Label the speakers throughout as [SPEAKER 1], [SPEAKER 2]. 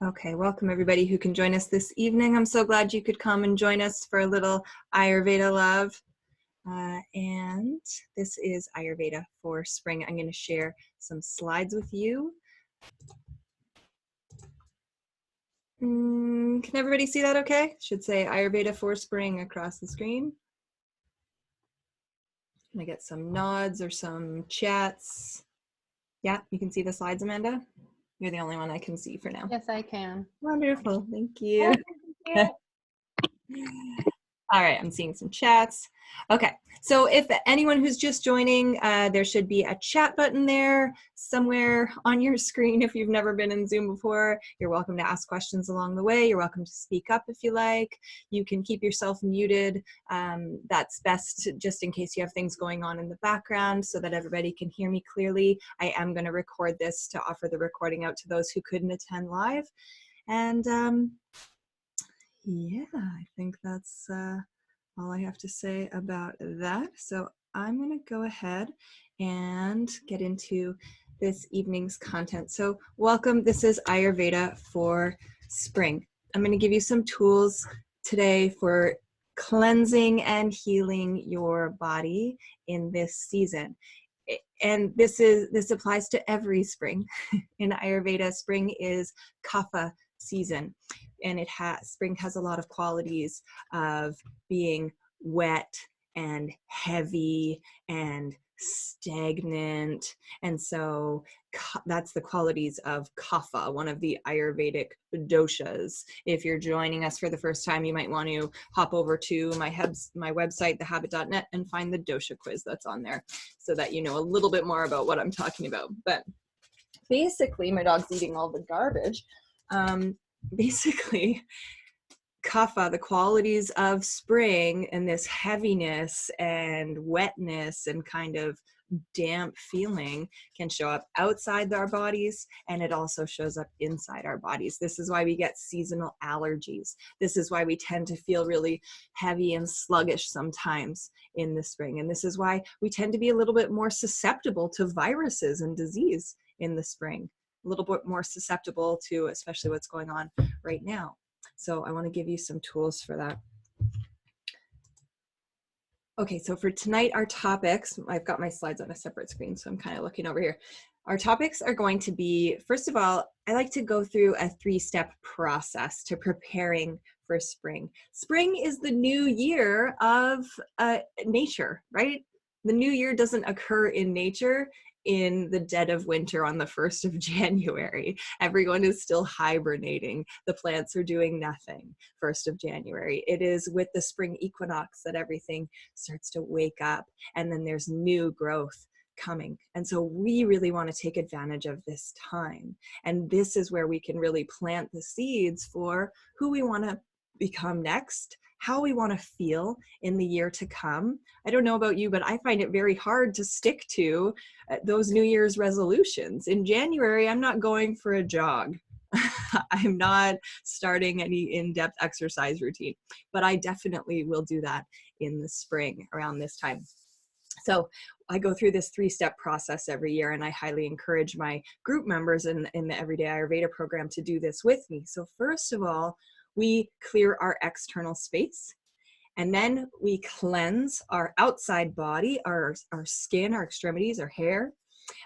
[SPEAKER 1] Okay, welcome everybody who can join us this evening. I'm so glad you could come and join us for a little Ayurveda love. And this is Ayurveda for Spring. I'm going to share some slides with you. Can everybody see that okay? Should say Ayurveda for Spring across the screen. Can I get some nods or some chats? Yeah, you can see the slides, Amanda? You're the only one I can see for now.
[SPEAKER 2] Yes, I can.
[SPEAKER 1] Wonderful, thank you. All right, I'm seeing some chats. Okay, so if anyone who's just joining, there should be a chat button there somewhere on your screen. If you've never been in Zoom before, you're welcome to ask questions along the way. You're welcome to speak up if you like. You can keep yourself muted. That's best just in case you have things going on in the background so that everybody can hear me clearly. I am going to record this to offer the recording out to those who couldn't attend live. And yeah, I think that's all I have to say about that. So I'm going to go ahead and get into this evening's content. So welcome, this is Ayurveda for Spring. I'm going to give you some tools today for cleansing and healing your body in this season. And this applies to every spring. In Ayurveda, spring is kapha season, and spring has a lot of qualities of being wet and heavy and stagnant, and so that's the qualities of kapha, one of the Ayurvedic doshas. If you're joining us for the first time, you might want to hop over to my website, thehabit.net, and find the dosha quiz that's on there so that you know a little bit more about what I'm talking about. But basically, my dog's eating all the garbage. Basically, kapha, the qualities of spring, and this heaviness and wetness and kind of damp feeling can show up outside our bodies, and it also shows up inside our bodies. This is why we get seasonal allergies. This is why we tend to feel really heavy and sluggish sometimes in the spring. And this is why we tend to be a little bit more susceptible to viruses and disease in the spring, a little bit more susceptible to especially what's going on right now. So I want to give you some tools for that. Okay, so for tonight, our topics, I've got my slides on a separate screen, so I'm kind of looking over here. Our topics are going to be, first of all, I like to go through a 3-step process to preparing for spring. Spring is the new year of nature, right? The new year doesn't occur in nature in the dead of winter on the 1st of January. Everyone is still hibernating. The plants are doing nothing 1st of January. It is with the spring equinox that everything starts to wake up, and then there's new growth coming. And so we really want to take advantage of this time. And this is where we can really plant the seeds for who we want to become next, how we want to feel in the year to come. I don't know about you, but I find it very hard to stick to those New Year's resolutions. In January, I'm not going for a jog. I'm not starting any in-depth exercise routine, but I definitely will do that in the spring around this time. So I go through this 3-step process every year, and I highly encourage my group members in the Everyday Ayurveda program to do this with me. So first of all, we clear our external space, and then we cleanse our outside body, our skin, our extremities, our hair,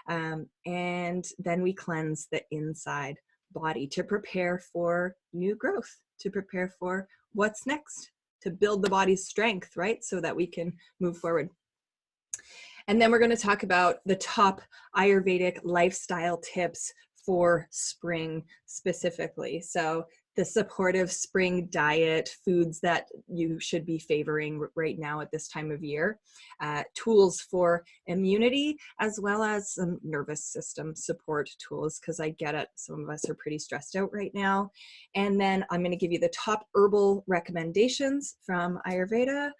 [SPEAKER 1] and then we cleanse the inside body to prepare for new growth, to prepare for what's next, to build the body's strength, right? So that we can move forward. And then we're going to talk about the top Ayurvedic lifestyle tips for spring specifically. So the supportive spring diet, foods that you should be favoring right now at this time of year, tools for immunity, as well as some nervous system support tools, because I get it, some of us are pretty stressed out right now. And then I'm going to give you the top herbal recommendations from Ayurveda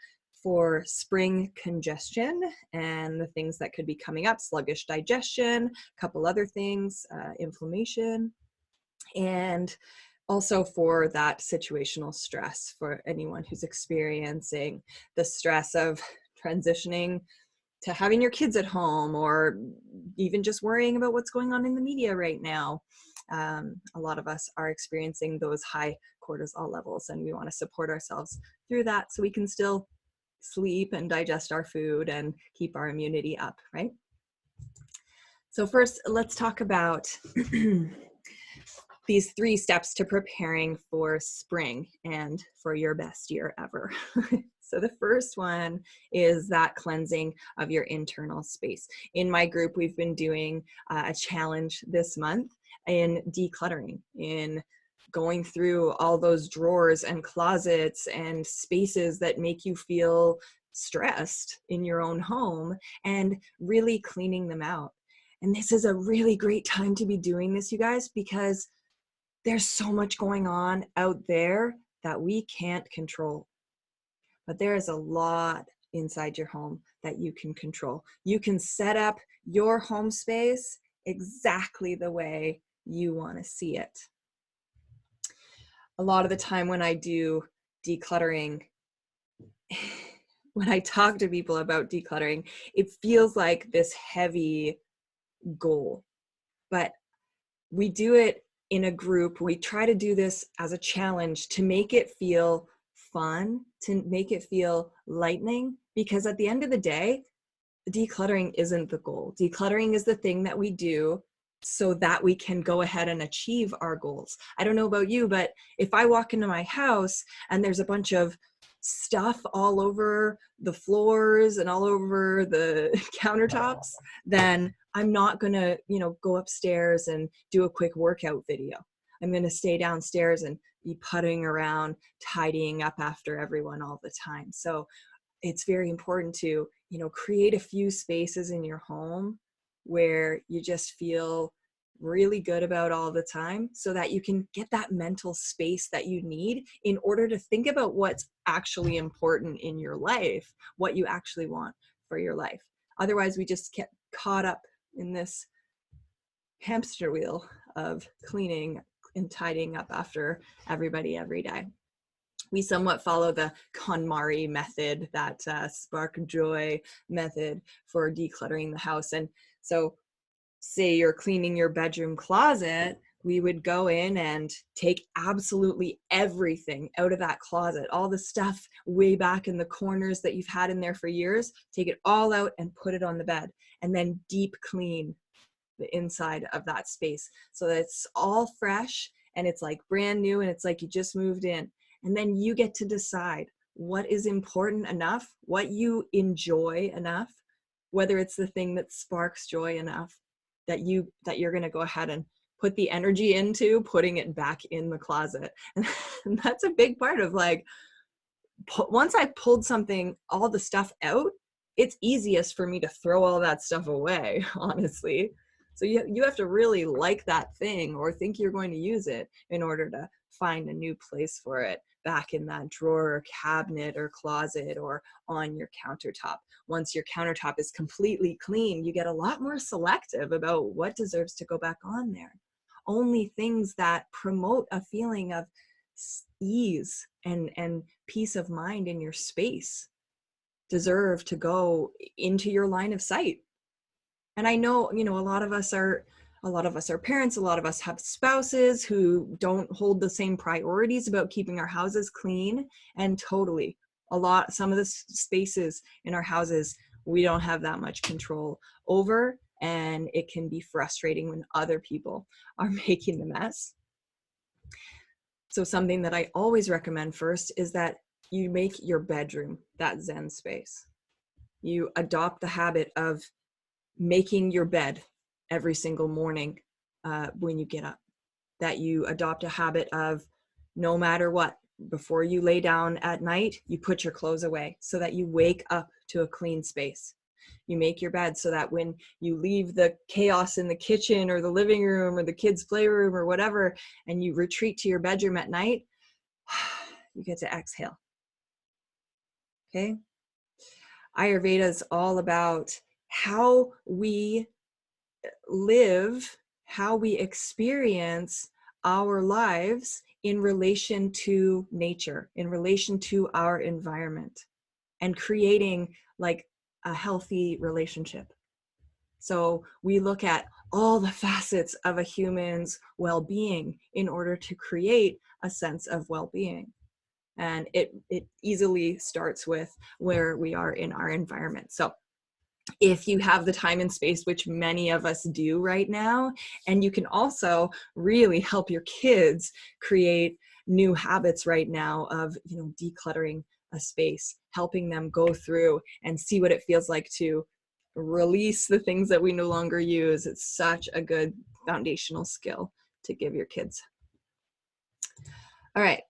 [SPEAKER 1] for spring congestion and the things that could be coming up: sluggish digestion, a couple other things, inflammation, and also for that situational stress for anyone who's experiencing the stress of transitioning to having your kids at home, or even just worrying about what's going on in the media right now. A lot of us are experiencing those high cortisol levels, and we want to support ourselves through that so we can still sleep and digest our food and keep our immunity up, right? So first, let's talk about these 3 steps to preparing for spring and for your best year ever. So the first one is that cleansing of your internal space. In my group, we've been doing a challenge this month in decluttering, in going through all those drawers and closets and spaces that make you feel stressed in your own home and really cleaning them out. And this is a really great time to be doing this, you guys, because there's so much going on out there that we can't control. But there is a lot inside your home that you can control. You can set up your home space exactly the way you want to see it. A lot of the time when I do decluttering, when I talk to people about decluttering, it feels like this heavy goal. But we do it in a group. We try to do this as a challenge to make it feel fun, to make it feel lightening, because at the end of the day, decluttering isn't the goal. Decluttering is the thing that we do so that we can go ahead and achieve our goals. I don't know about you, but if I walk into my house and there's a bunch of stuff all over the floors and all over the countertops, then I'm not gonna, go upstairs and do a quick workout video. I'm gonna stay downstairs and be putting around, tidying up after everyone all the time. So it's very important to, create a few spaces in your home where you just feel really good about all the time, so that you can get that mental space that you need in order to think about what's actually important in your life, what you actually want for your life. Otherwise, we just get caught up in this hamster wheel of cleaning and tidying up after everybody every day. We somewhat follow the Konmari method, that spark joy method for decluttering the house. And so say you're cleaning your bedroom closet, we would go in and take absolutely everything out of that closet, all the stuff way back in the corners that you've had in there for years, take it all out and put it on the bed, and then deep clean the inside of that space so that it's all fresh and it's like brand new and it's like you just moved in. And then you get to decide what is important enough, what you enjoy enough, whether it's the thing that sparks joy enough that you're going to go ahead and put the energy into putting it back in the closet. And that's a big part of, like, once I pulled something, all the stuff out, it's easiest for me to throw all that stuff away, honestly. So you have to really like that thing or think you're going to use it in order to find a new place for it back in that drawer or cabinet or closet or on your countertop. Once your countertop is completely clean, you get a lot more selective about what deserves to go back on there. Only things that promote a feeling of ease and peace of mind in your space deserve to go into your line of sight. And I know, a lot of us are parents, a lot of us have spouses who don't hold the same priorities about keeping our houses clean. And totally, some of the spaces in our houses, we don't have that much control over. And it can be frustrating when other people are making the mess. So something that I always recommend first is that you make your bedroom that Zen space. You adopt the habit of making your bed every single morning when you get up. That you adopt a habit of, no matter what, before you lay down at night, you put your clothes away so that you wake up to a clean space. You make your bed so that when you leave the chaos in the kitchen or the living room or the kids' playroom or whatever, and you retreat to your bedroom at night, you get to exhale. Okay? Ayurveda is all about how we live, how we experience our lives in relation to nature, in relation to our environment, and creating like a healthy relationship. So we look at all the facets of a human's well-being in order to create a sense of well-being. And it easily starts with where we are in our environment. So if you have the time and space, which many of us do right now, and you can also really help your kids create new habits right now of, decluttering a space, helping them go through and see what it feels like to release the things that we no longer use. It's such a good foundational skill to give your kids. All right.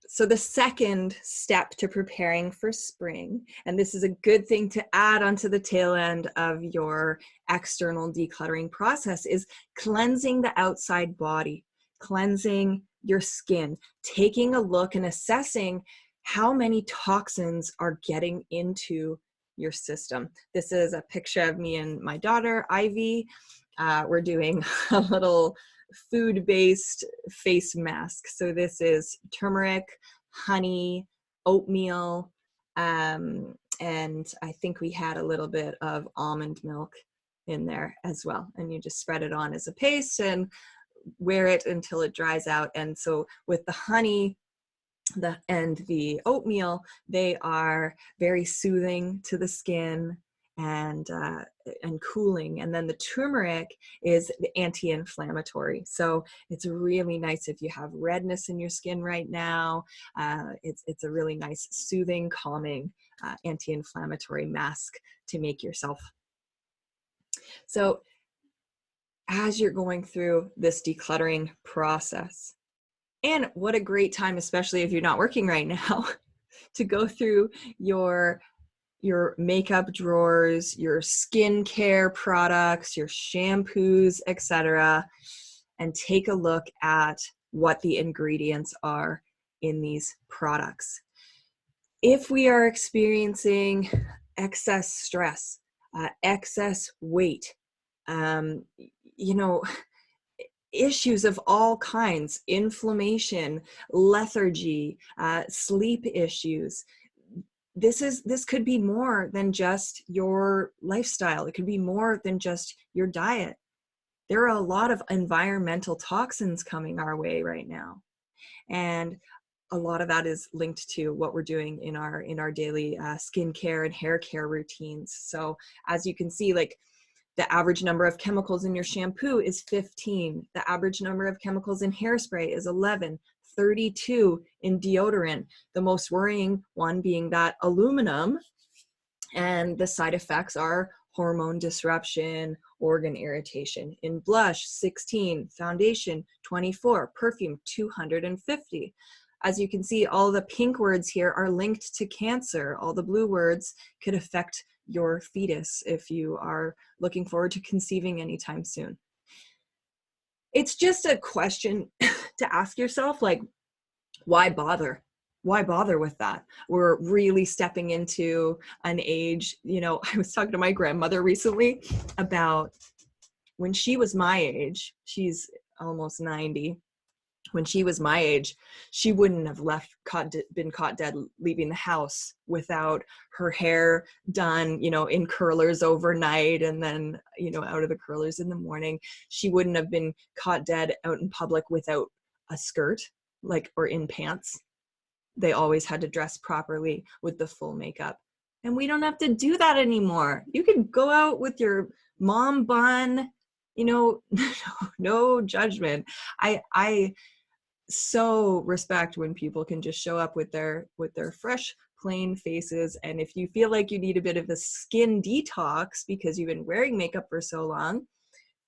[SPEAKER 1] So the second step to preparing for spring, and this is a good thing to add onto the tail end of your external decluttering process, is cleansing the outside body, cleansing your skin, taking a look and assessing how many toxins are getting into your system. This is a picture of me and my daughter, Ivy. We're doing a little food-based face mask. So this is turmeric, honey, oatmeal, and I think we had a little bit of almond milk in there as well. And you just spread it on as a paste and wear it until it dries out. And so with the honey and the oatmeal, they are very soothing to the skin and cooling. And then the turmeric is anti-inflammatory. So it's really nice if you have redness in your skin right now. It's a really nice soothing, calming, anti-inflammatory mask to make yourself. So as you're going through this decluttering process, and what a great time, especially if you're not working right now, to go through your makeup drawers, your skincare products, your shampoos, etc., and take a look at what the ingredients are in these products. If we are experiencing excess stress, excess weight, issues of all kinds, inflammation, lethargy, sleep issues. This could be more than just your lifestyle. It could be more than just your diet. There are a lot of environmental toxins coming our way right now. And a lot of that is linked to what we're doing in our daily skincare and hair care routines. So as you can see, like, the average number of chemicals in your shampoo is 15. The average number of chemicals in hairspray is 11, 32 in deodorant. The most worrying one being that aluminum, and the side effects are hormone disruption, organ irritation. In blush, 16, foundation, 24, perfume, 250. As you can see, all the pink words here are linked to cancer. All the blue words could affect your fetus if you are looking forward to conceiving anytime soon. It's just a question to ask yourself, like, why bother? Why bother with that? We're really stepping into an age, I was talking to my grandmother recently about when she was my age. She's almost 90. When she was my age, she wouldn't have been caught dead leaving the house without her hair done, in curlers overnight and then, out of the curlers in the morning. She wouldn't have been caught dead out in public without a skirt, or in pants. They always had to dress properly with the full makeup. And we don't have to do that anymore. You can go out with your mom bun, no judgment. I so respect when people can just show up with their fresh, plain faces. And if you feel like you need a bit of a skin detox because you've been wearing makeup for so long,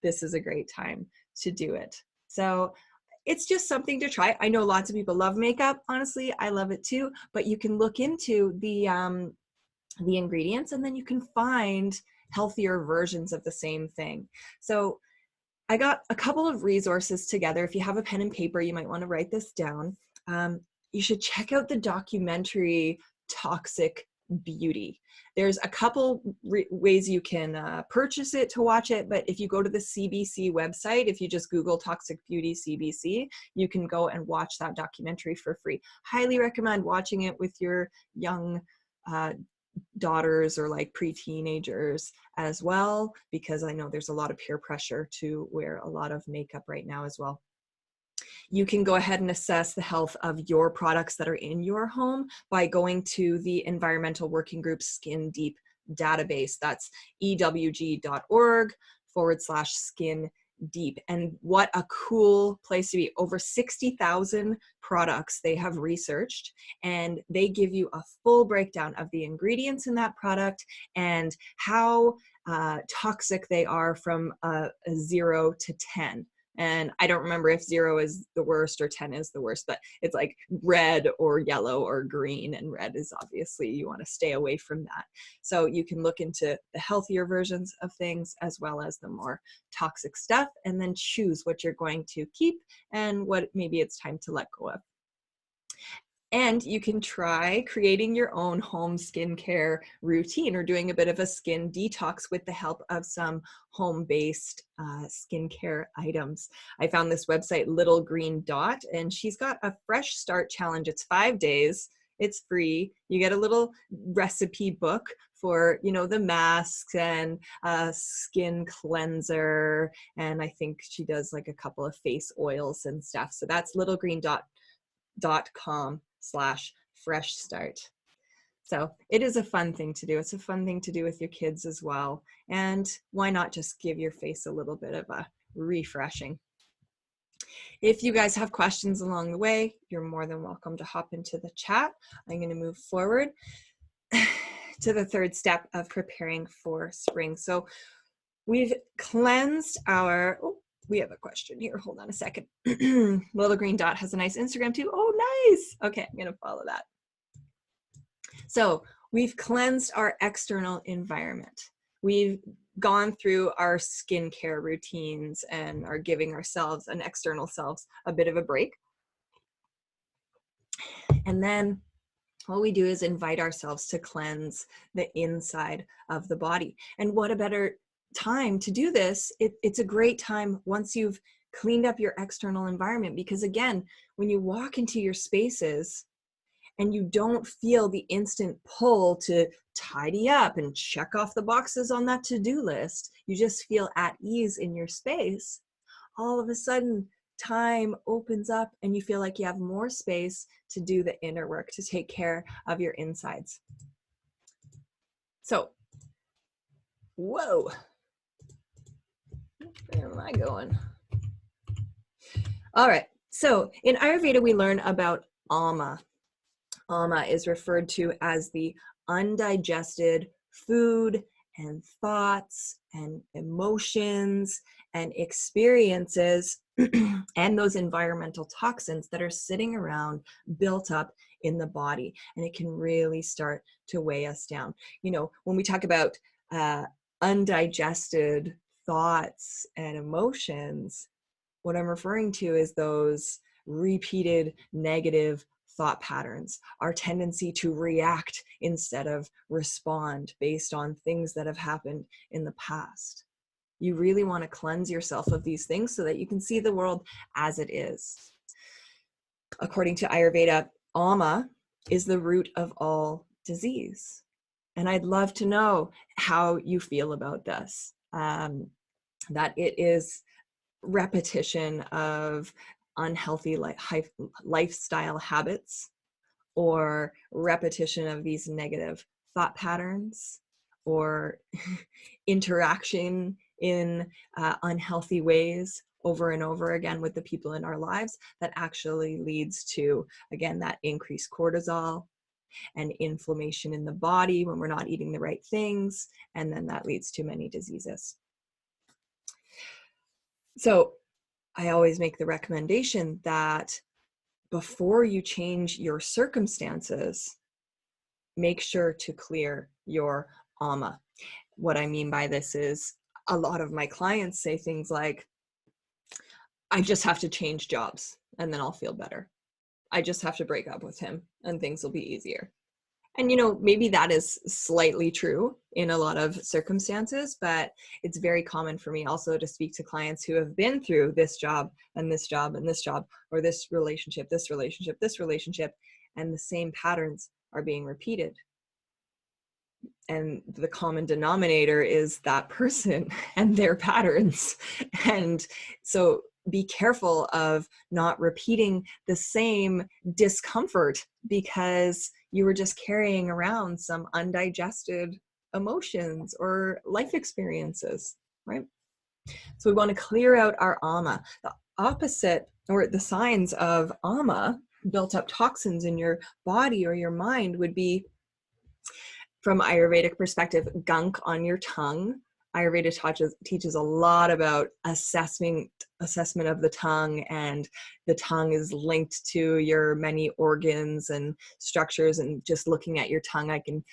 [SPEAKER 1] this is a great time to do it. So it's just something to try. I know lots of people love makeup. Honestly, I love it too, but you can look into the ingredients, and then you can find healthier versions of the same thing. So I got a couple of resources together. If you have a pen and paper, you might want to write this down. You should check out the documentary Toxic Beauty. There's a couple ways you can purchase it to watch it, but if you go to the CBC website, if you just Google Toxic Beauty CBC, you can go and watch that documentary for free. Highly recommend watching it with your young daughters or like pre-teenagers as well, because I know there's a lot of peer pressure to wear a lot of makeup right now as well. You can go ahead and assess the health of your products that are in your home by going to the Environmental Working Group Skin Deep database. That's ewg.org/skin deep. And what a cool place to be. Over 60,000 products they have researched, and they give you a full breakdown of the ingredients in that product and how toxic they are from a 0 to 10. And I don't remember if 0 is the worst or 10 is the worst, but it's like red or yellow or green, and red is obviously, you want to stay away from that. So you can look into the healthier versions of things as well as the more toxic stuff, and then choose what you're going to keep and what maybe it's time to let go of. And you can try creating your own home skincare routine or doing a bit of a skin detox with the help of some home-based skincare items. I found this website, Little Green Dot, and she's got a fresh start challenge. It's 5 days. It's free. You get a little recipe book for, you know, the masks and skin cleanser. And I think she does like a couple of face oils and stuff. So that's littlegreendot.com/fresh start. So it is a fun thing to do. It's a fun thing to do with your kids as well. And why not just give your face a little bit of a refreshing? If you guys have questions along the way, you're more than welcome to hop into the chat. I'm going to move forward to the third step of preparing for spring. So we've cleansed our, oh, we have a question here. Hold on a second. Little Green Dot has a nice Instagram too. Oh, nice. Okay, I'm going to follow that. So we've cleansed our external environment. We've gone through our skincare routines and are giving ourselves and external selves a bit of a break. And then what we do is invite ourselves to cleanse the inside of the body. And what a better time to do this. It's a great time once you've cleaned up your external environment, because again, when you walk into your spaces and you don't feel the instant pull to tidy up and check off the boxes on that to-do list, you just feel at ease in your space, all of a sudden time opens up and you feel like you have more space to do the inner work, to take care of your insides. So, whoa, where am I going? All right, so in Ayurveda, we learn about Alma. Alma is referred to as the undigested food and thoughts and emotions and experiences and those environmental toxins that are sitting around built up in the body. And it can really start to weigh us down. You know, when we talk about undigested thoughts and emotions, what I'm referring to is those repeated negative thought patterns, our tendency to react instead of respond based on things that have happened in the past. You really want to cleanse yourself of these things so that you can see the world as it is. According to Ayurveda, Alma is the root of all disease. And I'd love to know how you feel about this, that it is repetition of unhealthy lifestyle habits, or repetition of these negative thought patterns, or interaction in unhealthy ways over and over again with the people in our lives that actually leads to, again, that increased cortisol and inflammation in the body when we're not eating the right things, and then that leads to many diseases. So I always make the recommendation that before you change your circumstances, make sure to clear your Alma. What I mean by this is, a lot of my clients say things like, I just have to change jobs and then I'll feel better. I just have to break up with him and things will be easier. And, you know, maybe that is slightly true in a lot of circumstances, but it's very common for me also to speak to clients who have been through this job and this job and this job, or this relationship, this relationship, this relationship, and the same patterns are being repeated. And the common denominator is that person and their patterns. And so be careful of not repeating the same discomfort because you were just carrying around some undigested emotions or life experiences, right? So we want to clear out our ama. The opposite, or the signs of ama, built up toxins in your body or your mind, would be, from Ayurvedic perspective, gunk on your tongue. Ayurveda teaches a lot about assessment of the tongue, and the tongue is linked to your many organs and structures, and just looking at your tongue, I can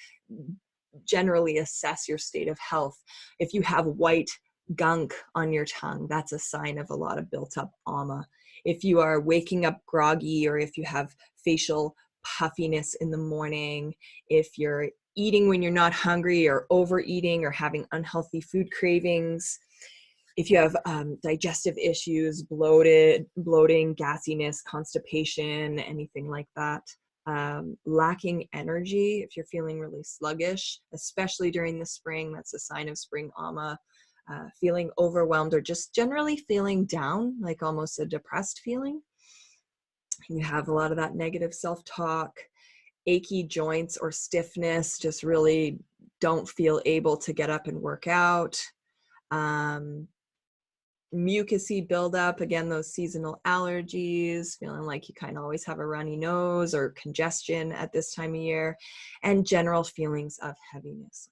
[SPEAKER 1] generally assess your state of health. If you have white gunk on your tongue, that's a sign of a lot of built up ama. If you are waking up groggy, or if you have facial puffiness in the morning, if you're eating when you're not hungry, or overeating, or having unhealthy food cravings, if you have digestive issues, bloating, gassiness, constipation, anything like that, lacking energy, if you're feeling really sluggish, especially during the spring, that's a sign of spring ama. Feeling overwhelmed, or just generally feeling down, like almost a depressed feeling. You have a lot of that negative self-talk. Achy joints or stiffness, just really don't feel able to get up and work out. Mucusy buildup, again, those seasonal allergies, feeling like you kind of always have a runny nose or congestion at this time of year, and general feelings of heaviness.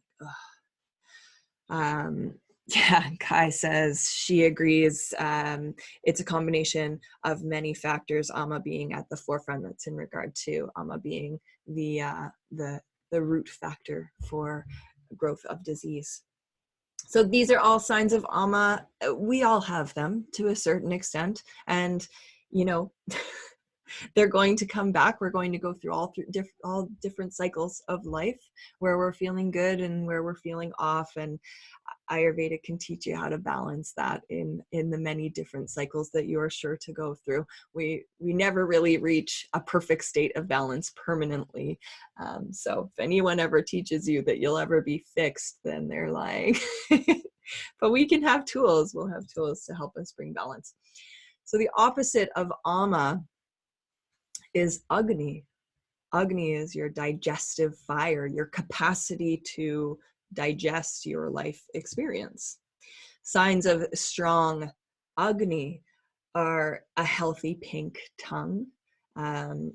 [SPEAKER 1] Yeah, Kai says she agrees. It's a combination of many factors, ama being at the forefront. That's in regard to ama being the root factor for growth of disease. So these are all signs of ama. We all have them to a certain extent, and you know, they're going to come back. We're going to go through all different cycles of life, where we're feeling good and where we're feeling off, and Ayurveda can teach you how to balance that in the many different cycles that you are sure to go through. We never really reach a perfect state of balance permanently. So if anyone ever teaches you that you'll ever be fixed, then they're lying. But we can have tools. We'll have tools to help us bring balance. So the opposite of ama is Agni. Agni is your digestive fire, your capacity to digest your life experience. Signs of strong Agni are a healthy pink tongue,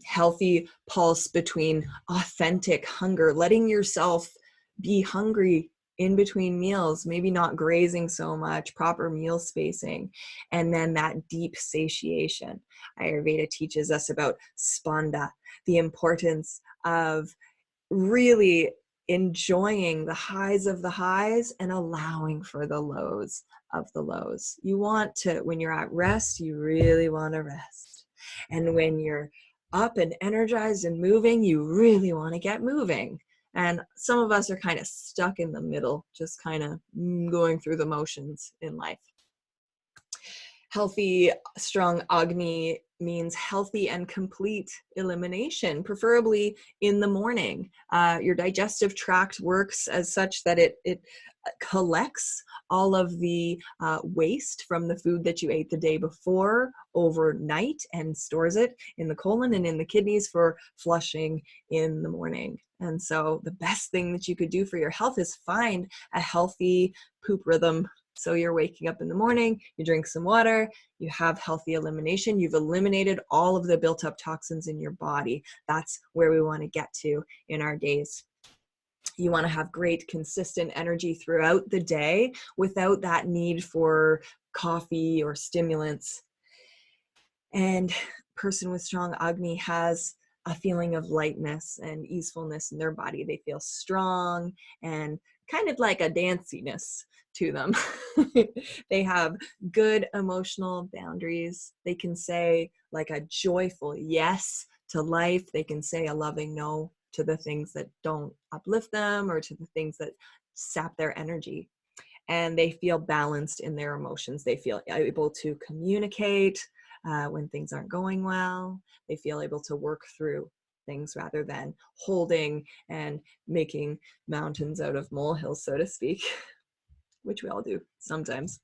[SPEAKER 1] healthy pulse between authentic hunger, letting yourself be hungry in between meals, maybe not grazing so much, proper meal spacing, and then that deep satiation. Ayurveda teaches us about spanda, the importance of really enjoying the highs of the highs and allowing for the lows of the lows. You want to, when you're at rest, you really want to rest. And when you're up and energized and moving, you really want to get moving. And some of us are kind of stuck in the middle, just kind of going through the motions in life. Healthy, strong Agni means healthy and complete elimination, preferably in the morning. Your digestive tract works as such that it collects all of the waste from the food that you ate the day before overnight and stores it in the colon and in the kidneys for flushing in the morning. And so the best thing that you could do for your health is find a healthy poop rhythm. So you're waking up in the morning, you drink some water, you have healthy elimination, you've eliminated all of the built up toxins in your body. That's where we want to get to in our days. You want to have great consistent energy throughout the day without that need for coffee or stimulants. And person with strong Agni has a feeling of lightness and easefulness in their body. They feel strong and kind of like a danciness to them. They have good emotional boundaries. They can say like a joyful yes to life. They can say a loving no to the things that don't uplift them or to the things that sap their energy. And they feel balanced in their emotions. They feel able to communicate when things aren't going well. They feel able to work through things rather than holding and making mountains out of molehills, so to speak, which we all do sometimes.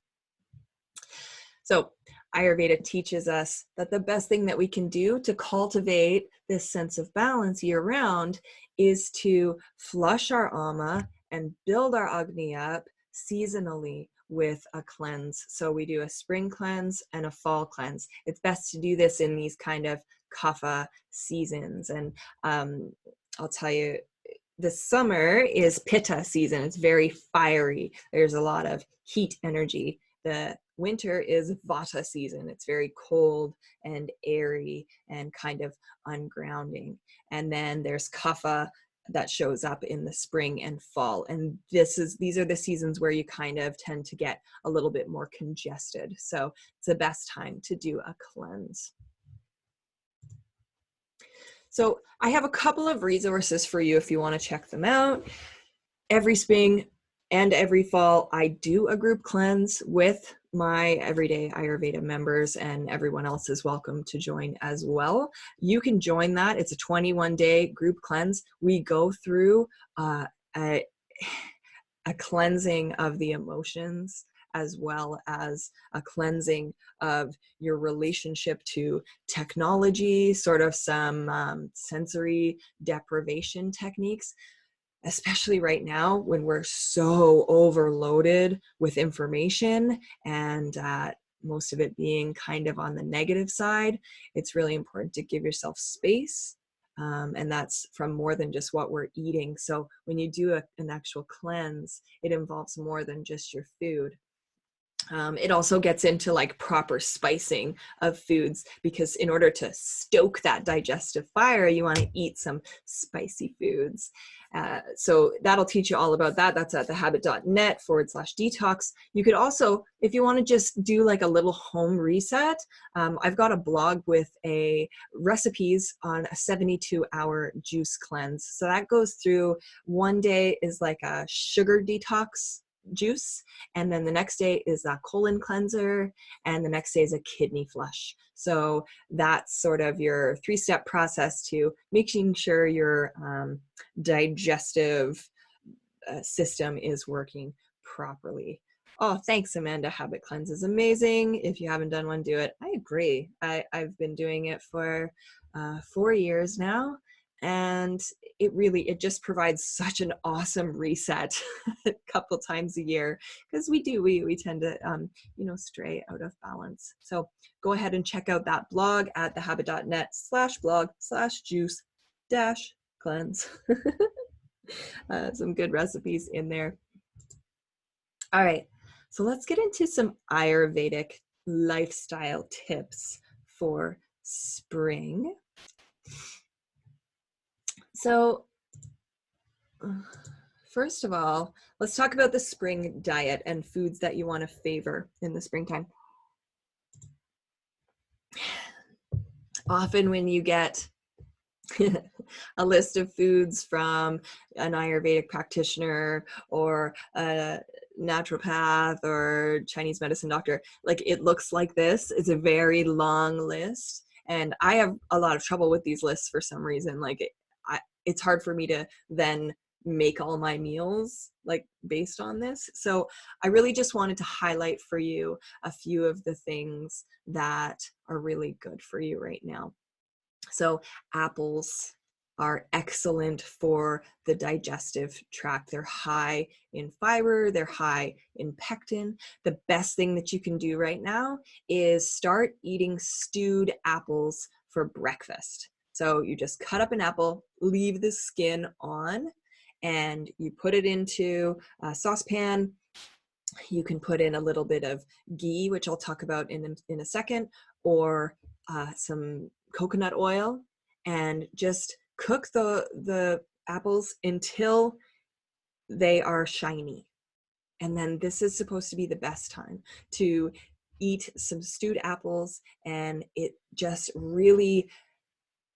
[SPEAKER 1] So Ayurveda teaches us that the best thing that we can do to cultivate this sense of balance year round is to flush our Alma and build our Agni up seasonally with a cleanse. So we do a spring cleanse and a fall cleanse. It's best to do this in these kind of kapha seasons. And I'll tell you, the summer is pitta season. It's very fiery. There's a lot of heat energy. The winter is vata season. It's very cold and airy and kind of ungrounding. And then there's kapha that shows up in the spring and fall. And these are the seasons where you kind of tend to get a little bit more congested. So it's the best time to do a cleanse. So I have a couple of resources for you if you want to check them out. Every spring and every fall, I do a group cleanse with my Everyday Ayurveda members, and everyone else is welcome to join as well. You can join that. It's a 21-day group cleanse. We go through a cleansing of the emotions, as well as a cleansing of your relationship to technology, sort of some sensory deprivation techniques, especially right now when we're so overloaded with information and most of it being kind of on the negative side. It's really important to give yourself space. And that's from more than just what we're eating. So when you do an actual cleanse, it involves more than just your food. It also gets into like proper spicing of foods, because in order to stoke that digestive fire, you want to eat some spicy foods. So that'll teach you all about that. That's at thehabit.net/detox. You could also, if you want to just do like a little home reset, I've got a blog with recipes on a 72-hour juice cleanse. So that goes through, one day is like a sugar detox juice, and then the next day is a colon cleanser, and the next day is a kidney flush. So that's sort of your 3-step process to making sure your digestive system is working properly. Oh, thanks, Amanda. Habit Cleanse is amazing. If you haven't done one, do it. I agree. I've been doing it for 4 years now, and it just provides such an awesome reset a couple times a year, because we tend to stray out of balance. So go ahead and check out that blog at thehabit.net/blog/juice-cleanse. Some good recipes in there. All right, so let's get into some Ayurvedic lifestyle tips for spring. So first of all, let's talk about the spring diet and foods that you want to favor in the springtime. Often when you get a list of foods from an Ayurvedic practitioner or a naturopath or Chinese medicine doctor, like it looks like this. It's a very long list, and I have a lot of trouble with these lists for some reason. Like it's hard for me to then make all my meals like based on this. So I really just wanted to highlight for you a few of the things that are really good for you right now. So apples are excellent for the digestive tract. They're high in fiber, they're high in pectin. The best thing that you can do right now is start eating stewed apples for breakfast. So you just cut up an apple, leave the skin on, and you put it into a saucepan. You can put in a little bit of ghee, which I'll talk about in a second, or some coconut oil, and just cook the apples until they are shiny. And then this is supposed to be the best time to eat some stewed apples, and it just really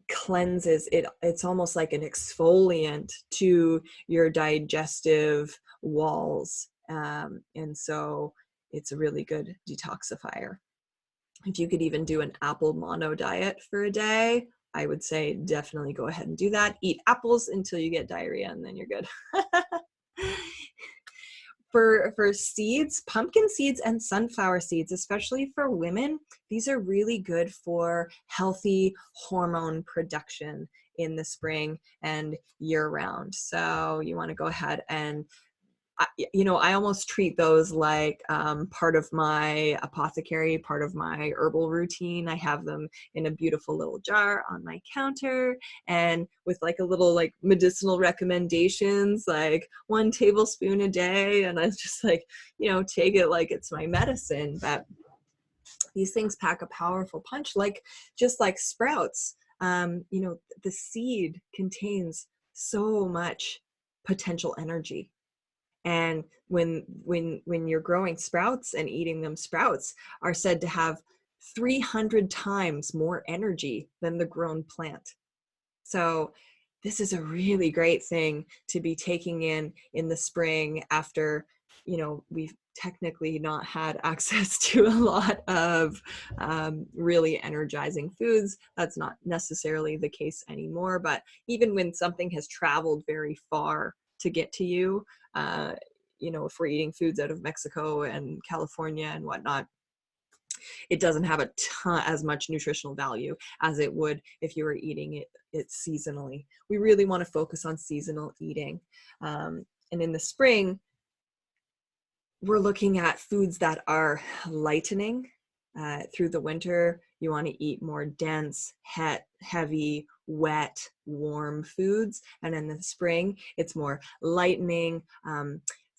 [SPEAKER 1] cleanses it. It's almost like an exfoliant to your digestive walls, and so it's a really good detoxifier. If you could even do an apple mono diet for a day, I would say definitely go ahead and do that. Eat apples until you get diarrhea, and then you're good. For seeds, pumpkin seeds and sunflower seeds, especially for women, these are really good for healthy hormone production in the spring and year round. So you want to go ahead and I almost treat those like part of my apothecary, part of my herbal routine. I have them in a beautiful little jar on my counter, and with like a little like medicinal recommendations, like 1 tablespoon a day. And I just like, take it like it's my medicine. But these things pack a powerful punch, just like sprouts. The seed contains so much potential energy. And when you're growing sprouts and eating them, sprouts are said to have 300 times more energy than the grown plant. So this is a really great thing to be taking in the spring after, we've technically not had access to a lot of really energizing foods. That's not necessarily the case anymore, but even when something has traveled very far to get to you, if we're eating foods out of Mexico and California and whatnot, it doesn't have a ton as much nutritional value as it would if you were eating it seasonally. We really want to focus on seasonal eating. And in the spring, we're looking at foods that are lightening. Through the winter, you want to eat more dense, heavy, wet, warm foods. And in the spring, it's more lightening,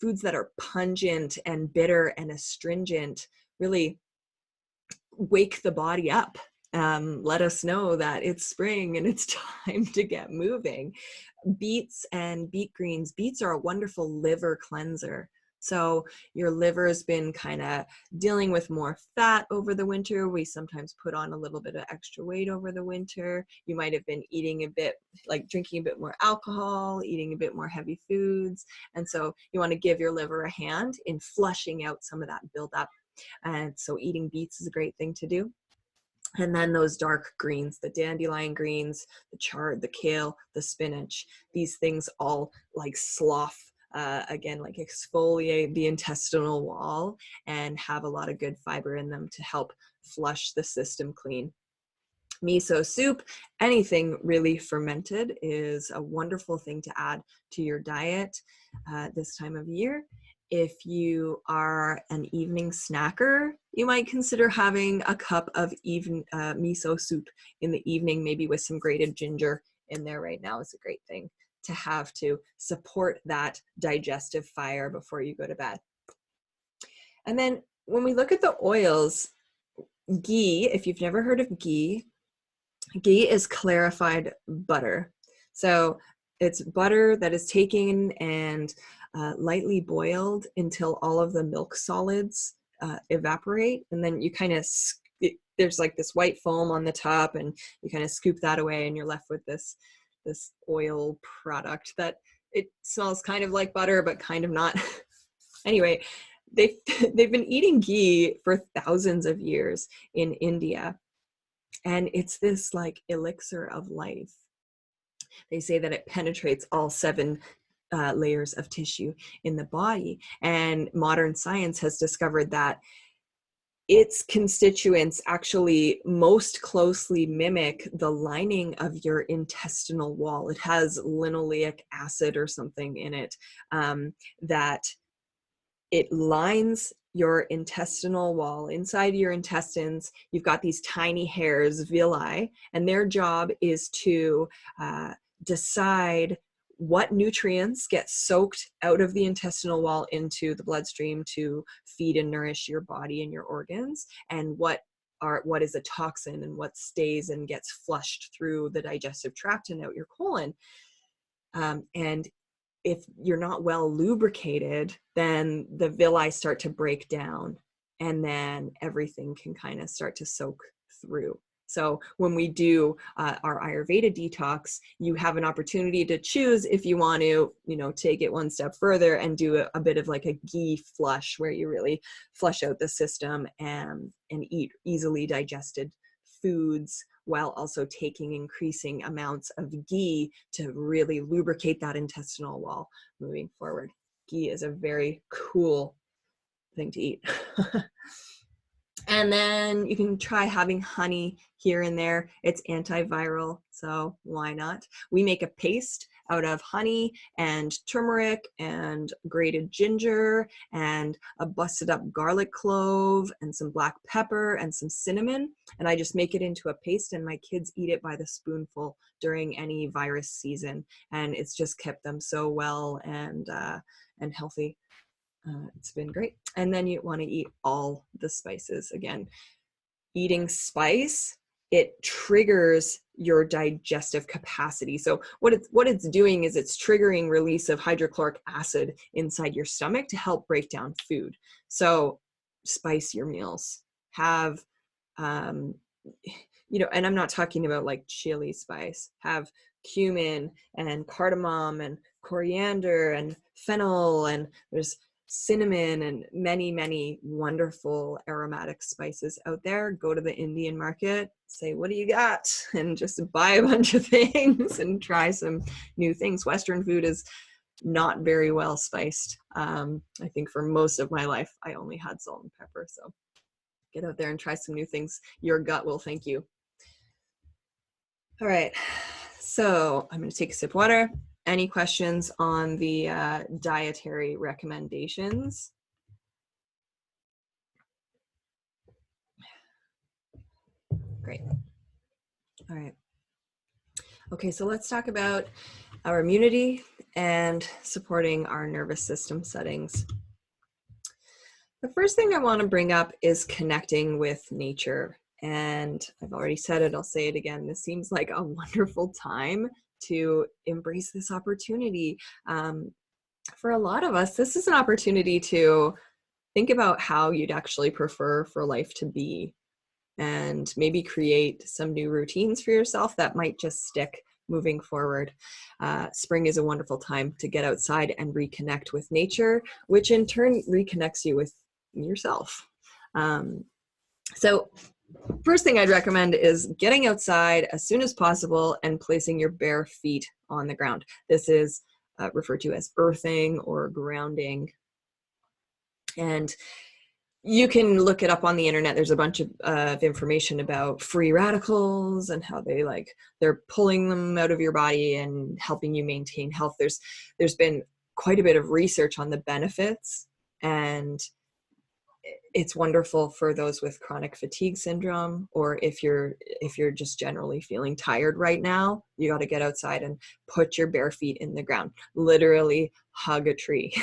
[SPEAKER 1] foods that are pungent and bitter and astringent, really wake the body up. Let us know that it's spring and it's time to get moving. Beets and beet greens. Beets are a wonderful liver cleanser. So your liver has been kind of dealing with more fat over the winter. We sometimes put on a little bit of extra weight over the winter. You might have been eating a bit, like drinking a bit more alcohol, eating a bit more heavy foods. And so you want to give your liver a hand in flushing out some of that buildup. And so eating beets is a great thing to do. And then those dark greens, the dandelion greens, the chard, the kale, the spinach, these things all like slough, again, like exfoliate the intestinal wall and have a lot of good fiber in them to help flush the system clean. Miso soup, anything really fermented, is a wonderful thing to add to your diet this time of year. If you are an evening snacker, you might consider having a cup of miso soup in the evening, maybe with some grated ginger in there right now. Is a great thing to have to support that digestive fire before you go to bed. And then when we look at the oils, ghee, if you've never heard of ghee is clarified butter. So it's butter that is taken and lightly boiled until all of the milk solids evaporate. And then you kind of, there's like this white foam on the top, and you kind of scoop that away and you're left with this oil product that it smells kind of like butter, but kind of not. Anyway, they've been eating ghee for thousands of years in India. And it's this like elixir of life. They say that it penetrates all 7 layers of tissue in the body. And modern science has discovered that its constituents actually most closely mimic the lining of your intestinal wall. It has linoleic acid or something in it that it lines your intestinal wall. Inside your intestines, you've got these tiny hairs, villi, and their job is to decide what nutrients get soaked out of the intestinal wall into the bloodstream to feed and nourish your body and your organs, and what is a toxin and what stays and gets flushed through the digestive tract and out your colon. And if you're not well lubricated, then the villi start to break down, and then everything can kind of start to soak through. So when we do our Ayurveda detox, you have an opportunity to choose if you want to, take it one step further and do a bit of like a ghee flush, where you really flush out the system and eat easily digested foods while also taking increasing amounts of ghee to really lubricate that intestinal wall moving forward. Ghee is a very cool thing to eat. And then you can try having honey here and there. It's antiviral, so why not? We make a paste out of honey and turmeric and grated ginger and a busted up garlic clove and some black pepper and some cinnamon. And I just make it into a paste, and my kids eat it by the spoonful during any virus season. And it's just kept them so well and healthy. It's been great. And then you want to eat all the spices. Again, eating spice, it triggers your digestive capacity. So what it's doing is it's triggering release of hydrochloric acid inside your stomach to help break down food. So spice your meals. Have, and I'm not talking about like chili spice. Have cumin and cardamom and coriander and fennel, and there's cinnamon and many, many wonderful aromatic spices out there. Go to the Indian market, say, what do you got? And just buy a bunch of things and try some new things. Western food is not very well spiced. I think for most of my life, I only had salt and pepper. So get out there and try some new things. Your gut will thank you. All right, so I'm going to take a sip of water. Any questions on the dietary recommendations? Great. All right. Okay, so let's talk about our immunity and supporting our nervous system settings. The first thing I want to bring up is connecting with nature. And I've already said it, I'll say it again. This seems like a wonderful time to embrace this opportunity. For a lot of us, this is an opportunity to think about how you'd actually prefer for life to be, and maybe create some new routines for yourself that might just stick moving forward. Spring is a wonderful time to get outside and reconnect with nature, which in turn reconnects you with yourself. So first thing I'd recommend is getting outside as soon as possible and placing your bare feet on the ground. This is referred to as earthing or grounding. And you can look it up on the internet. There's a bunch of information about free radicals and how they're pulling them out of your body and helping you maintain health. There's been quite a bit of research on the benefits, and it's wonderful for those with chronic fatigue syndrome, or if you're just generally feeling tired right now, you got to get outside and put your bare feet in the ground. Literally hug a tree.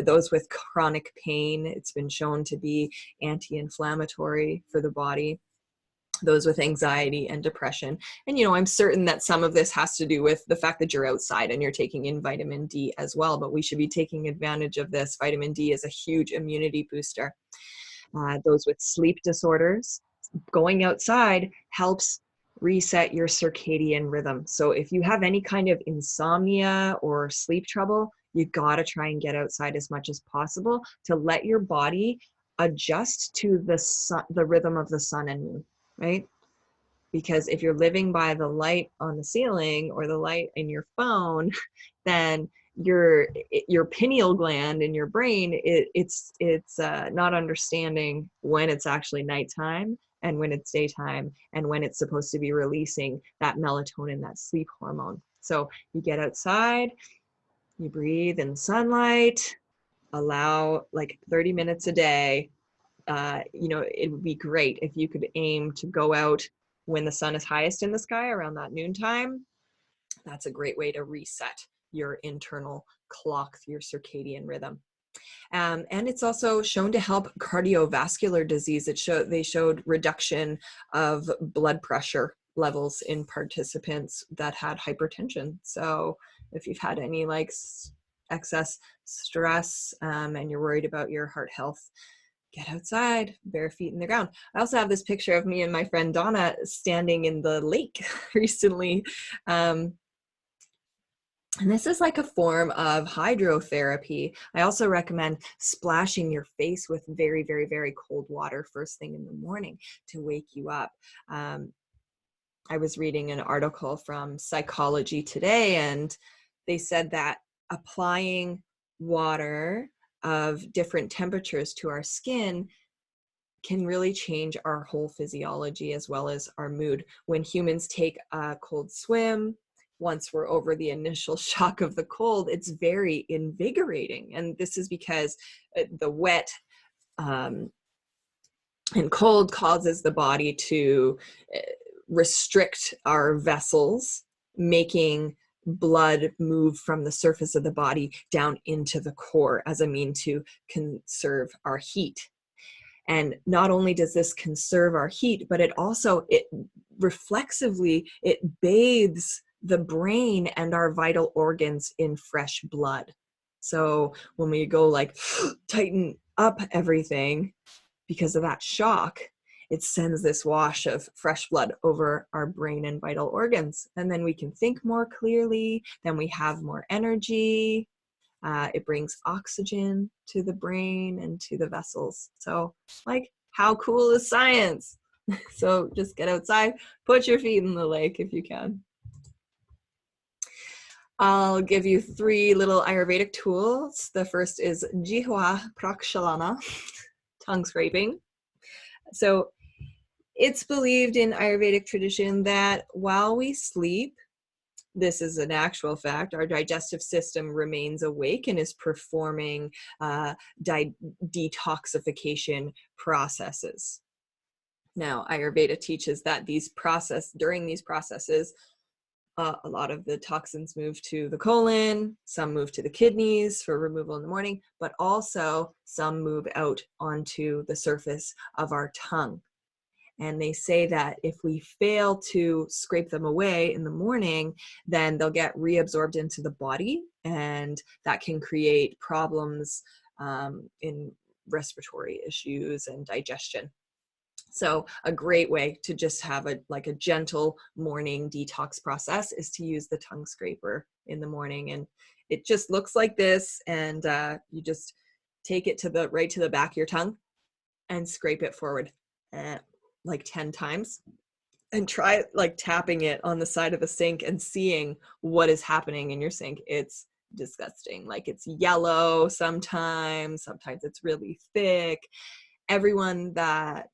[SPEAKER 1] Those with chronic pain, it's been shown to be anti-inflammatory for the body. Those with anxiety and depression. And, I'm certain that some of this has to do with the fact that you're outside and you're taking in vitamin D as well, but we should be taking advantage of this. Vitamin D is a huge immunity booster. Those with sleep disorders, going outside helps reset your circadian rhythm. So if you have any kind of insomnia or sleep trouble, you got to try and get outside as much as possible to let your body adjust to the rhythm of the sun and moon. Right? Because if you're living by the light on the ceiling or the light in your phone, then your pineal gland in your brain, it's not understanding when it's actually nighttime and when it's daytime and when it's supposed to be releasing that melatonin, that sleep hormone. So you get outside, you breathe in sunlight, allow like 30 minutes a day. It would be great if you could aim to go out when the sun is highest in the sky around that noontime. That's a great way to reset your internal clock, your circadian rhythm. And it's also shown to help cardiovascular disease. They showed reduction of blood pressure levels in participants that had hypertension. So if you've had any excess stress and you're worried about your heart health, get outside, bare feet in the ground. I also have this picture of me and my friend Donna standing in the lake recently. And this is like a form of hydrotherapy. I also recommend splashing your face with very, very, very cold water first thing in the morning to wake you up. I was reading an article from Psychology Today, and they said that applying water of different temperatures to our skin can really change our whole physiology as well as our mood. When humans take a cold swim, once we're over the initial shock of the cold, it's very invigorating. And this is because the wet and cold causes the body to restrict our vessels, making blood move from the surface of the body down into the core as a mean to conserve our heat. And not only does this conserve our heat, but it reflexively, it bathes the brain and our vital organs in fresh blood. So when we go like tighten up everything because of that shock, it sends this wash of fresh blood over our brain and vital organs. And then we can think more clearly, then we have more energy. It brings oxygen to the brain and to the vessels. So, like, how cool is science? So just get outside, put your feet in the lake if you can. I'll give you 3 little Ayurvedic tools. The first is Jihva Prakshalana, tongue scraping. So it's believed in Ayurvedic tradition that while we sleep, this is an actual fact, our digestive system remains awake and is performing detoxification processes. Now, Ayurveda teaches that during these processes, a lot of the toxins move to the colon, some move to the kidneys for removal in the morning, but also some move out onto the surface of our tongue. And they say that if we fail to scrape them away in the morning, then they'll get reabsorbed into the body, and that can create problems in respiratory issues and digestion. So a great way to just have a gentle morning detox process is to use the tongue scraper in the morning. And it just looks like this, and you just take it right to the back of your tongue and scrape it forward. Like 10 times, and try like tapping it on the side of the sink and seeing what is happening in your sink. It's disgusting. Like, it's yellow sometimes it's really thick. Everyone that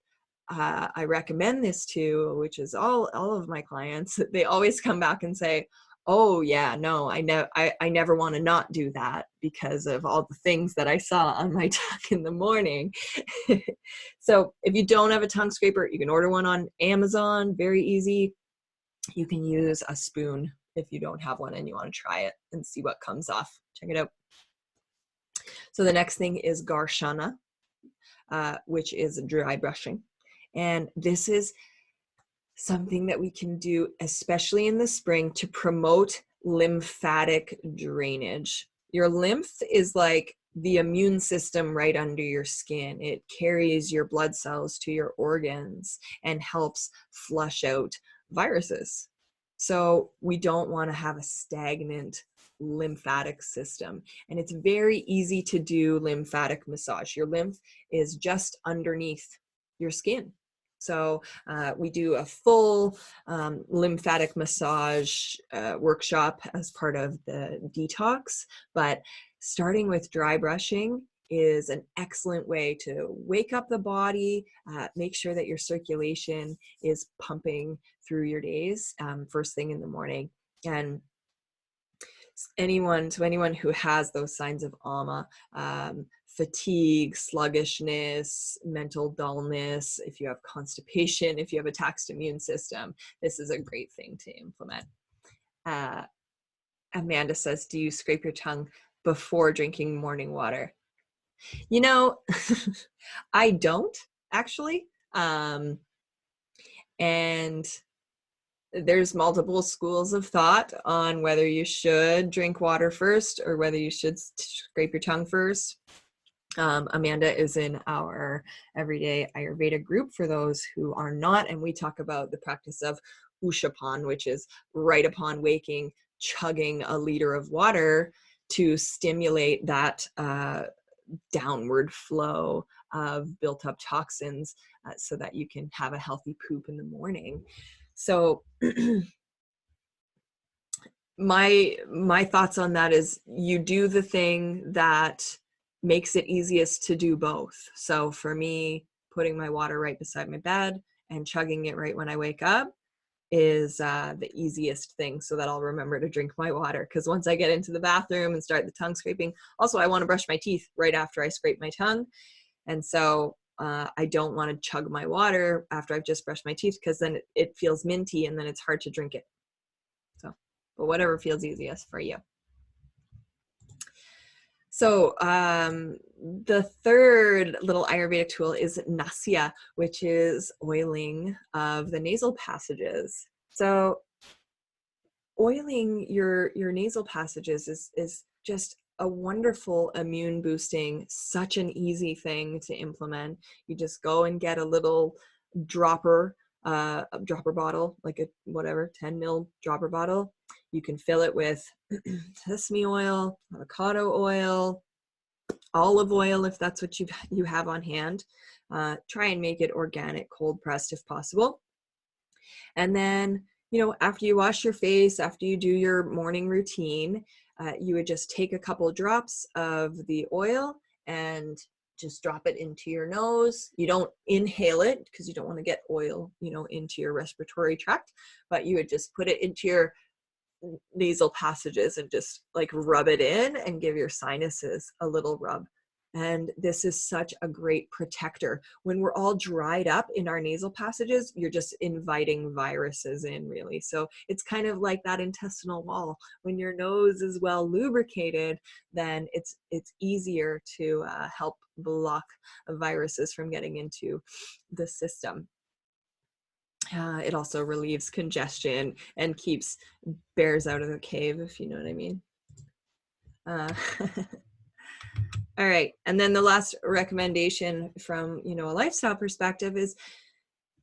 [SPEAKER 1] I recommend this to, which is all of my clients, they always come back and say, oh yeah, no, I never want to not do that because of all the things that I saw on my tongue in the morning. So if you don't have a tongue scraper, you can order one on Amazon, very easy. You can use a spoon if you don't have one and you want to try it and see what comes off. Check it out. So the next thing is Garshana, which is dry brushing. And this is something that we can do, especially in the spring, to promote lymphatic drainage. Your lymph is like the immune system right under your skin. It carries your blood cells to your organs and helps flush out viruses. So we don't want to have a stagnant lymphatic system. And it's very easy to do lymphatic massage. Your lymph is just underneath your skin. So we do a full lymphatic massage workshop as part of the detox, but starting with dry brushing is an excellent way to wake up the body, make sure that your circulation is pumping through your days first thing in the morning. And anyone who has those signs of Alma, fatigue, sluggishness, mental dullness, if you have constipation, if you have a taxed immune system, this is a great thing to implement. Amanda says, do you scrape your tongue before drinking morning water? You know, I don't actually. And there's multiple schools of thought on whether you should drink water first or whether you should scrape your tongue first. Amanda is in our Everyday Ayurveda group for those who are not, and we talk about the practice of Ushapan, which is right upon waking, chugging a liter of water to stimulate that downward flow of built up toxins so that you can have a healthy poop in the morning. So my thoughts on that is you do the thing that makes it easiest to do both. So for me, putting my water right beside my bed and chugging it right when I wake up is the easiest thing, so that I'll remember to drink my water. Because once I get into the bathroom and start the tongue scraping, also I want to brush my teeth right after I scrape my tongue. And so I don't want to chug my water after I've just brushed my teeth, because then it feels minty and then it's hard to drink it. So, but whatever feels easiest for you. So the third little Ayurvedic tool is Nasya, which is oiling of the nasal passages. So oiling your nasal passages is just a wonderful immune boosting, such an easy thing to implement. You just go and get a little dropper bottle, like a 10 ml dropper bottle. You can fill it with sesame oil, avocado oil, olive oil, if that's what you have on hand. Try and make it organic, cold pressed if possible. And then, after you wash your face, after you do your morning routine, you would just take a couple drops of the oil and just drop it into your nose. You don't inhale it because you don't want to get oil, into your respiratory tract, but you would just put it into your nasal passages and just like rub it in and give your sinuses a little rub. And this is such a great protector. When we're all dried up in our nasal passages, you're just inviting viruses in, really. So it's kind of like that intestinal wall. When your nose is well lubricated, then it's easier to help block viruses from getting into the system. It also relieves congestion and keeps bears out of the cave, if you know what I mean. All right. And then the last recommendation from, a lifestyle perspective is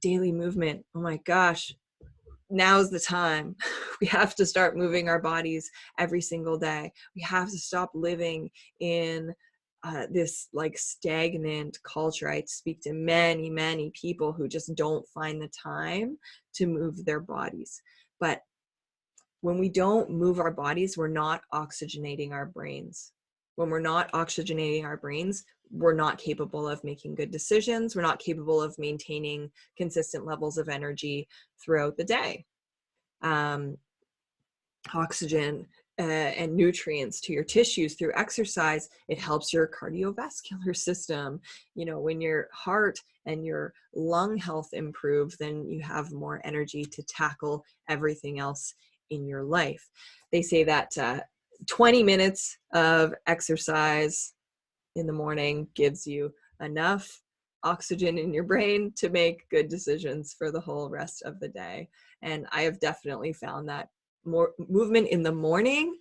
[SPEAKER 1] daily movement. Oh my gosh, now's the time. We have to start moving our bodies every single day. We have to stop living in this like stagnant culture. I speak to many, many people who just don't find the time to move their bodies. But when we don't move our bodies, we're not oxygenating our brains. When we're not oxygenating our brains, we're not capable of making good decisions. We're not capable of maintaining consistent levels of energy throughout the day. Oxygen and nutrients to your tissues through exercise, it helps your cardiovascular system. When your heart and your lung health improve, then you have more energy to tackle everything else in your life. They say that 20 minutes of exercise in the morning gives you enough oxygen in your brain to make good decisions for the whole rest of the day. And I have definitely found that more movement in the morning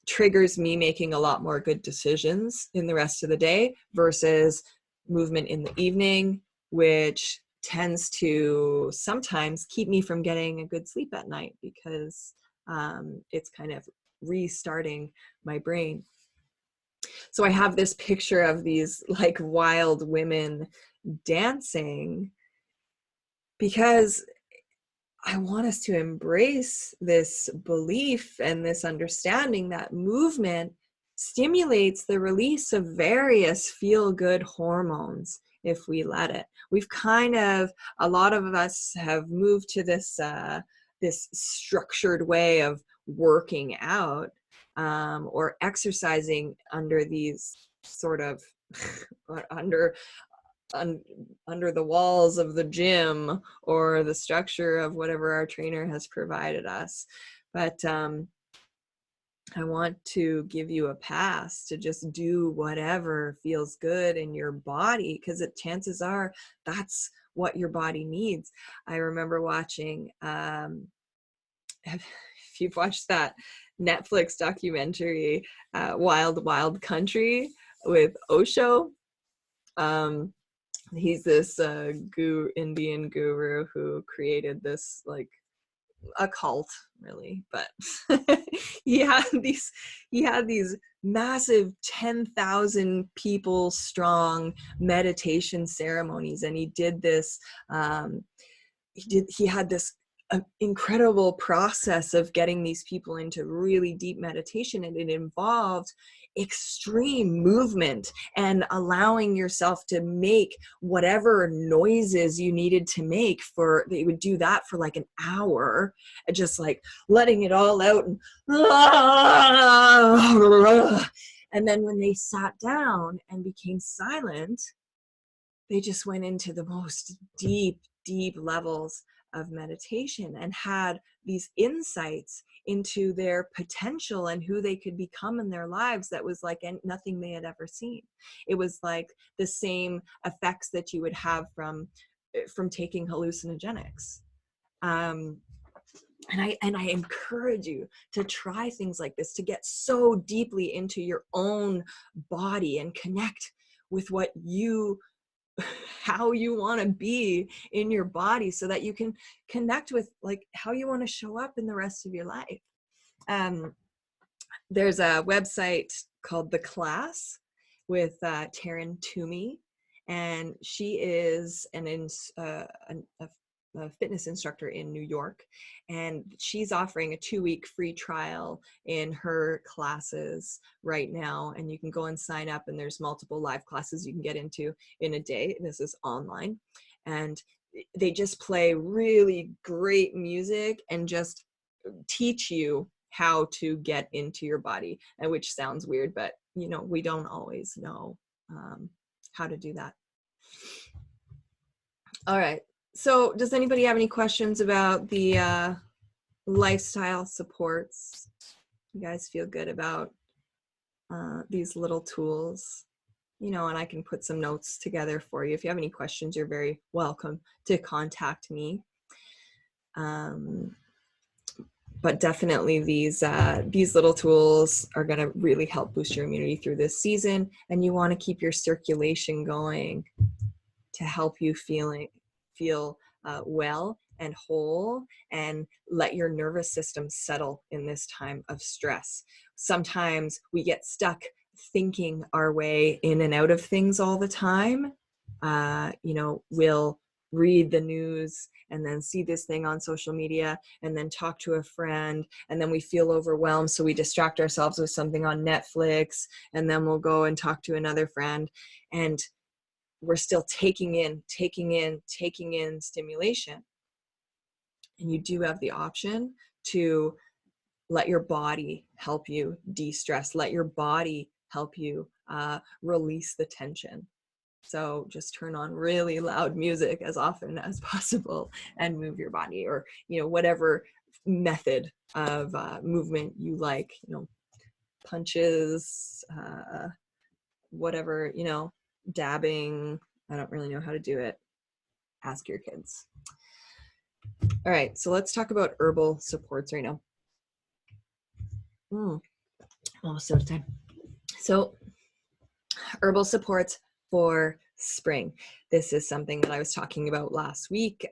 [SPEAKER 1] triggers me making a lot more good decisions in the rest of the day versus movement in the evening, which tends to sometimes keep me from getting a good sleep at night because it's kind of restarting my brain. So I have this picture of these like wild women dancing because I want us to embrace this belief and this understanding that movement stimulates the release of various feel-good hormones if we let it. We've a lot of us have moved to this structured way of working out or exercising under these sort of under the walls of the gym or the structure of whatever our trainer has provided us. But I want to give you a pass to just do whatever feels good in your body, because chances are that's what your body needs. I remember watching, if you've watched that Netflix documentary, Wild Wild Country with Osho. He's this Indian guru who created this like a cult, really, but he had these massive 10,000 people strong meditation ceremonies, and he did this. He had this an incredible process of getting these people into really deep meditation, and it involved extreme movement and allowing yourself to make whatever noises you needed to make. For they would do that for like an hour, and just like letting it all out, and then when they sat down and became silent, they just went into the most deep levels of meditation and had these insights into their potential and who they could become in their lives that was like nothing they had ever seen. It was like the same effects that you would have from taking hallucinogenics. And I encourage you to try things like this, to get so deeply into your own body and connect with how you want to be in your body, so that you can connect with like how you want to show up in the rest of your life. There's a website called The Class with Taryn Toomey, and she is a fitness instructor in New York, and she's offering a 2-week free trial in her classes right now, and you can go and sign up, and there's multiple live classes you can get into in a day. This is online, and they just play really great music and just teach you how to get into your body, and which sounds weird, but you know, we don't always know how to do that. All right. So does anybody have any questions about the lifestyle supports? You guys feel good about these little tools? You know, and I can put some notes together for you. If you have any questions, you're very welcome to contact me. But definitely these little tools are going to really help boost your immunity through this season, and you want to keep your circulation going to help you feel well and whole, and let your nervous system settle in this time of stress. Sometimes we get stuck thinking our way in and out of things all the time. You know, we'll read the news and then see this thing on social media and then talk to a friend, and then we feel overwhelmed, so we distract ourselves with something on Netflix, and then we'll go and talk to another friend, and we're still taking in stimulation. And you do have the option to let your body help you de-stress, let your body help you release the tension. So just turn on really loud music as often as possible and move your body, or, you know, whatever method of movement you like, you know, punches, whatever, you know, dabbing. I don't really know how to do it. Ask your kids. All right, so let's talk about herbal supports right now. Almost out of time. So herbal supports for spring. This is something that I was talking about last week.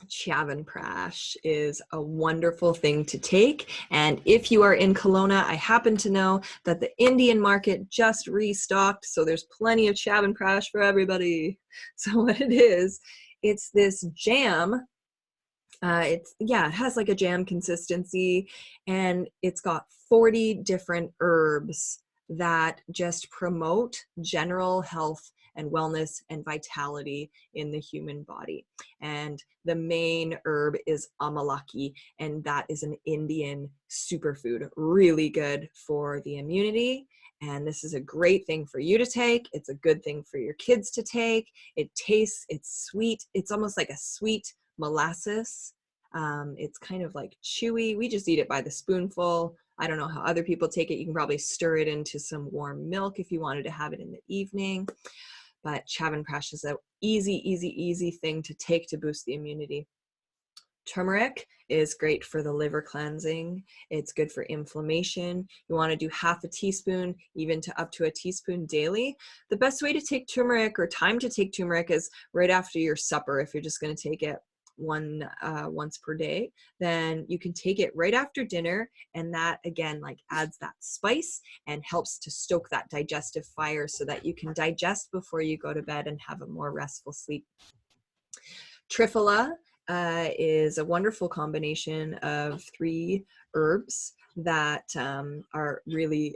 [SPEAKER 1] Chyavanprash is a wonderful thing to take, and if you are in Kelowna, I happen to know that the Indian market just restocked, so there's plenty of Chyavanprash for everybody. So what it is, it's this jam. It has like a jam consistency, and it's got 40 different herbs that just promote general health and wellness and vitality in the human body. And the main herb is amalaki, and that is an Indian superfood, really good for the immunity. And this is a great thing for you to take. It's a good thing for your kids to take. It tastes, it's sweet. It's almost like a sweet molasses. It's kind of like chewy. We just eat it by the spoonful. I don't know how other people take it. You can probably stir it into some warm milk if you wanted to have it in the evening. But Chyavanprash is an easy thing to take to boost the immunity. Turmeric is great for the liver cleansing. It's good for inflammation. You want to do half a teaspoon, even to up to a teaspoon daily. The best way to take turmeric, or time to take turmeric, is right after your supper. If you're just going to take it once per day, then you can take it right after dinner, and that again like adds that spice and helps to stoke that digestive fire so that you can digest before you go to bed and have a more restful sleep. Triphala is a wonderful combination of 3 herbs that are really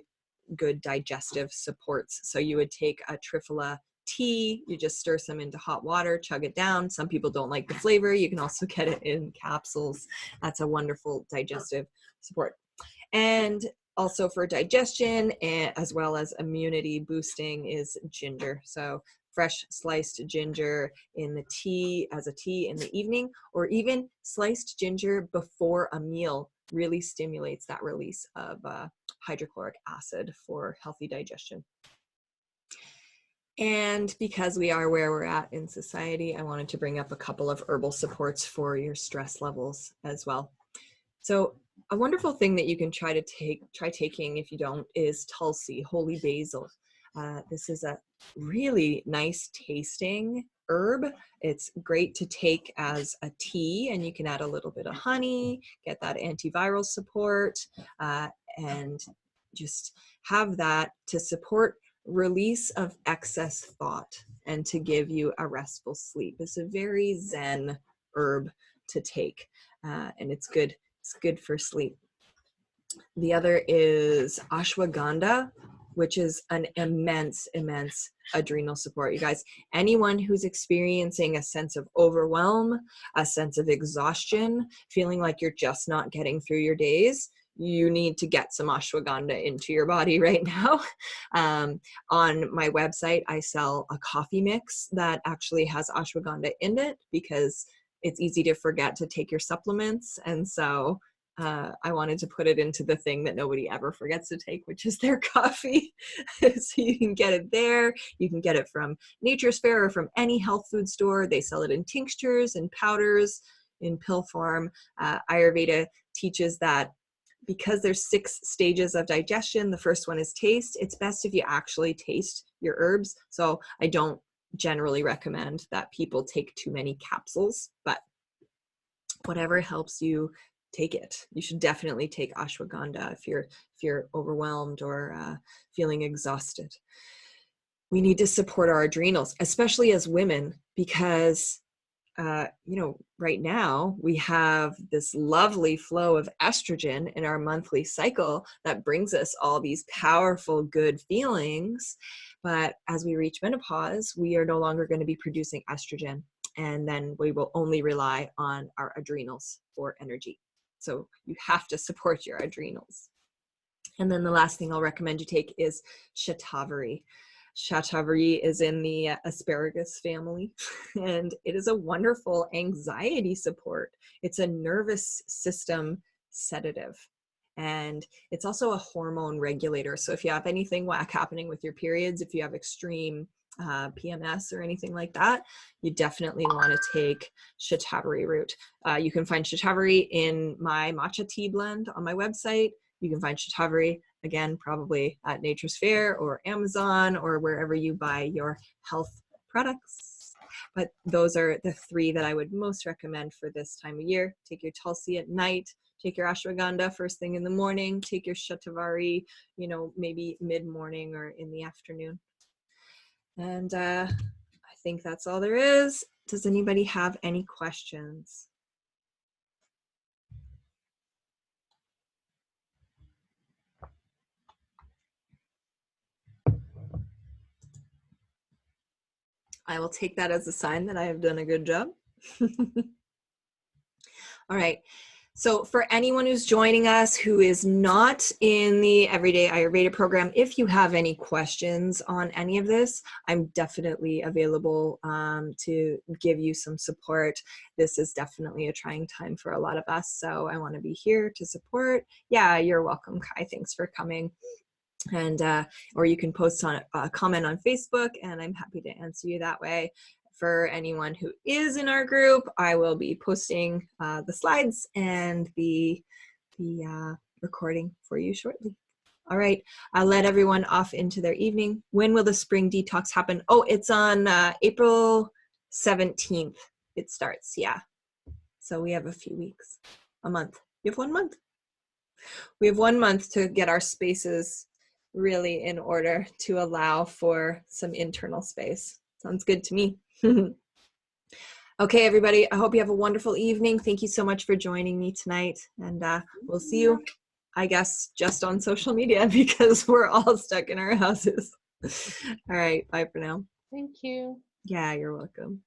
[SPEAKER 1] good digestive supports. So you would take a triphala tea, you just stir some into hot water, chug it down. Some people don't like the flavor. You can also get it in capsules. That's a wonderful digestive support. And also for digestion and as well as immunity boosting is ginger. So fresh sliced ginger in the tea, as a tea in the evening, or even sliced ginger before a meal really stimulates that release of hydrochloric acid for healthy digestion. And because we are where we're at in society, I wanted to bring up a couple of herbal supports for your stress levels as well. So a wonderful thing that you can try taking if you don't is Tulsi, holy basil. This is a really nice tasting herb. It's great to take as a tea, and you can add a little bit of honey, get that antiviral support, and just have that to support release of excess thought and to give you a restful sleep. It's a very zen herb to take, and it's good. It's good for sleep. The other is ashwagandha, which is an immense adrenal support. You guys, anyone who's experiencing a sense of overwhelm, a sense of exhaustion, feeling like you're just not getting through your days, you need to get some ashwagandha into your body right now. On my website, I sell a coffee mix that actually has ashwagandha in it because it's easy to forget to take your supplements. And so I wanted to put it into the thing that nobody ever forgets to take, which is their coffee. So you can get it there. You can get it from Nature's Fair or from any health food store. They sell it in tinctures and powders in pill form. Ayurveda teaches that because there's 6 stages of digestion, the first one is taste. It's best if you actually taste your herbs. So I don't generally recommend that people take too many capsules, but whatever helps you, take it. You should definitely take ashwagandha if you're overwhelmed or feeling exhausted. We need to support our adrenals, especially as women, because right now we have this lovely flow of estrogen in our monthly cycle that brings us all these powerful, good feelings. But as we reach menopause, we are no longer going to be producing estrogen, and then we will only rely on our adrenals for energy. So you have to support your adrenals. And then the last thing I'll recommend you take is shatavari. Shatavari is in the asparagus family, and it is a wonderful anxiety support. It's a nervous system sedative, and it's also a hormone regulator. So if you have anything whack happening with your periods, if you have extreme PMS or anything like that, you definitely want to take shatavari root. You can find shatavari in my matcha tea blend on my website. You can find shatavari, again, probably at Nature's Fair or Amazon or wherever you buy your health products. But those are the 3 that I would most recommend for this time of year. Take your Tulsi at night, take your ashwagandha first thing in the morning, take your shatavari, maybe mid-morning or in the afternoon. And I think that's all there is. Does anybody have any questions? I will take that as a sign that I have done a good job. All right. So for anyone who's joining us who is not in the Everyday Ayurveda program, if you have any questions on any of this, I'm definitely available to give you some support. This is definitely a trying time for a lot of us, so I want to be here to support. Yeah, you're welcome, Kai. Thanks for coming. And or you can post on a comment on Facebook, and I'm happy to answer you that way. For anyone who is in our group, I will be posting the slides and the recording for you shortly. All right, I'll let everyone off into their evening. When will the spring detox happen? Oh, it's on April 17th. It starts, yeah. So we have a few weeks, a month. We have 1 month. We have 1 month to get our spaces really in order to allow for some internal space. Sounds good to me. Okay, everybody, I hope you have a wonderful evening. Thank you so much for joining me tonight. And we'll see you, I guess, just on social media because we're all stuck in our houses. All right, bye for now.
[SPEAKER 2] Thank you.
[SPEAKER 1] Yeah, you're welcome.